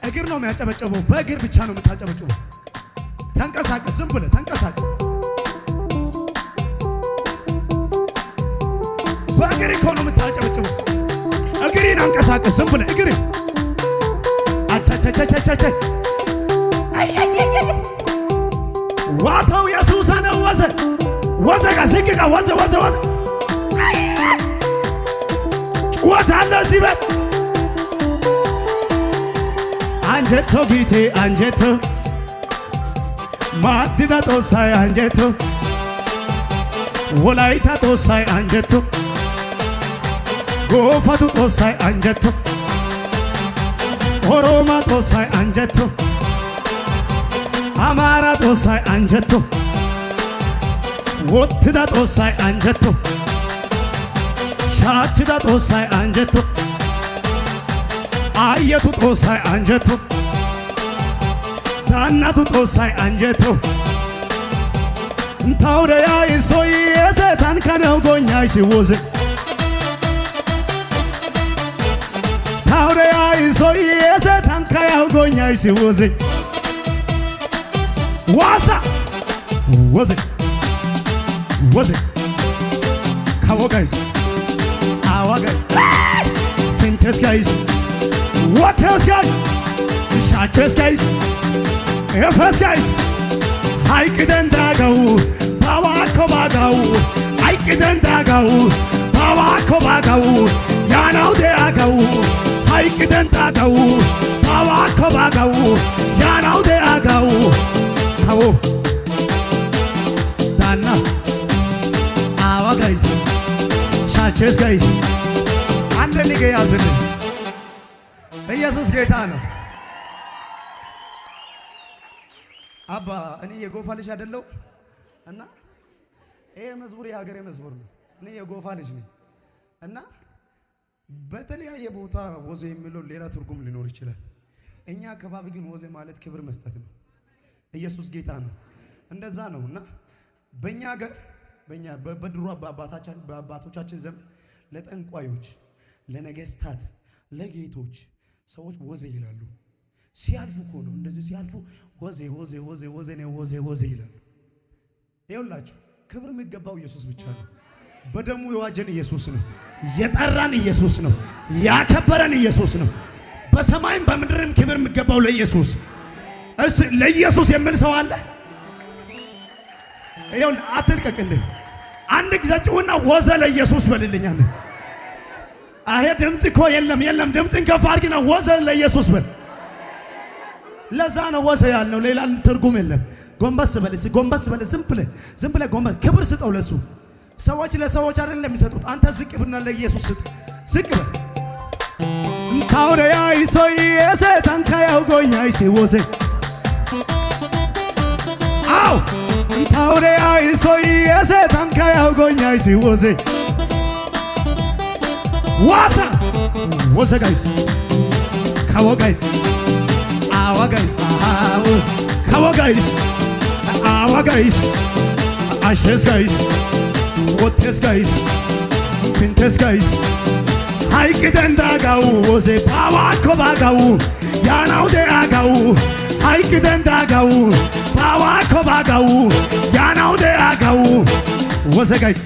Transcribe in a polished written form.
እግር ነው የሚያጨበጭበው። በእግር ብቻ ነው የምታጨበጭበው። ተንቀሳቀስ፣ ዝም ብለህ ተንቀሳቀስ። በእግር እኮ ነው የምታጨበጭበው። እግሬን አንቀሳቀስ፣ ዝም ብለህ እግሬን አቻቻቻቻቻ ዋታው ኢየሱስ ነው። ወዘ ወዘ ጋር ዝቅቃ ወዘ ወዘ ወዘ ጩኸት አለ እዚህ ቤት። አንጀቶ ጊቴ አንጀቶ ማድና ጦሳይ አንጀቶ ወላይታ ጦሳይ አንጀቶ ጎፋቱ ጦሳይ አንጀቶ ኦሮማ ጦሳይ አንጀቶ አማራ ጦሳይ አንጀቶ ወትዳ ጦሳይ አንጀቶ ሻችዳ ጦሳይ አንጀቶ አየቱ ጦሳይ አንጀቶ ዳናቱ ጦሳይ አንጀቶ እንታውረያ ይሶይ የሰይጣን ከነው ጎኛይ ሲወዝ ታውረያ ይሶይ የሰይጣን ከያው ጎኛይ ሲወዝ ዋሳ ወዝ ወዝ ካወጋይስ አዋጋይስ ፊንቴስ ጋይስ ወተስ ጋይስ ሻቸስ ጋይስ ኤፈስ ጋይስ ሀይቅ ደንዳጋው ባዋኮ ባጋው ሀይቅ ደንዳጋው ባዋኮ ባጋው ያናው ደያጋው ሀይቅ ደንዳጋው ባዋኮ ባጋው ያናው ደያጋው ካዎ ዳና አዋ ጋይስ ሻቸስ ጋይስ አንድ ሊገ ያዝልን። ኢየሱስ ጌታ ነው። አባ እኔ የጎፋ ልጅ አይደለው እና ይሄ መዝሙር የሀገሬ መዝሙር ነው። እኔ የጎፋ ልጅ ነኝ እና በተለያየ ቦታ ወዜ የሚለው ሌላ ትርጉም ሊኖር ይችላል። እኛ አካባቢ ግን ወዜ ማለት ክብር መስጠት ነው። ኢየሱስ ጌታ ነው። እንደዛ ነው እና በእኛ ሀገር በእኛ በድሮ በአባቶቻችን ዘመን ለጠንቋዮች፣ ለነገስታት፣ ለጌቶች ሰዎች ወዜ ይላሉ። ሲያልፉ እኮ ነው እንደዚህ ሲያልፉ ወዜ ወዜ ወዜ ወዜ ነው ወዜ ወዜ ይላሉ። ይኸውላችሁ ክብር የሚገባው ኢየሱስ ብቻ ነው። በደሙ የዋጀን ኢየሱስ ነው። የጠራን ኢየሱስ ነው። ያከበረን ኢየሱስ ነው። በሰማይም በምድርም ክብር የሚገባው ለኢየሱስ። እስ ለኢየሱስ የምን ሰው አለ? ይኸውልህ አትልቀቅልህ። አንድ ጊዜ ጩኸና ወዘ ለኢየሱስ በልልኛል። አሄ ድምጽ እኮ የለም የለም። ድምጽን ከፍ አድርግና ወዘ ለኢየሱስ በል። ለዛ ነው ወዘ ያልነው፣ ሌላ ትርጉም የለም። ጎንበስ በል እስኪ ጎንበስ በል። ዝም ብለህ ጎንበስ። ክብር ስጠው ለሱ። ሰዎች ለሰዎች አይደለም የሚሰጡት። አንተ ዝቅ ብለህ ለኢየሱስ ስጥ። ዝቅ በል። እንታውሪያ ይሶይ የሰይጣን ካያው ጎኛይ ሲወዘ አው እንታውሪያ ይሶይ የሰይጣን ካያው ጎኛይ ሲወዘ ዋሳ ወዘ ጋይስ ካዎ ጋይስ አዋ ጋይስ አውስ ካዎ ጋይስ አዋ ጋይስ አሸስ ጋይስ ወተስ ጋይስ ፊንተስ ጋይስ ሀይቅ ደንዳጋው ወዜ ፓዋኮ ባጋው ያናው ደያጋው ሀይቅ ደንዳጋው ፓዋኮ ባጋው ያናው ደያጋው ወዘ ጋይስ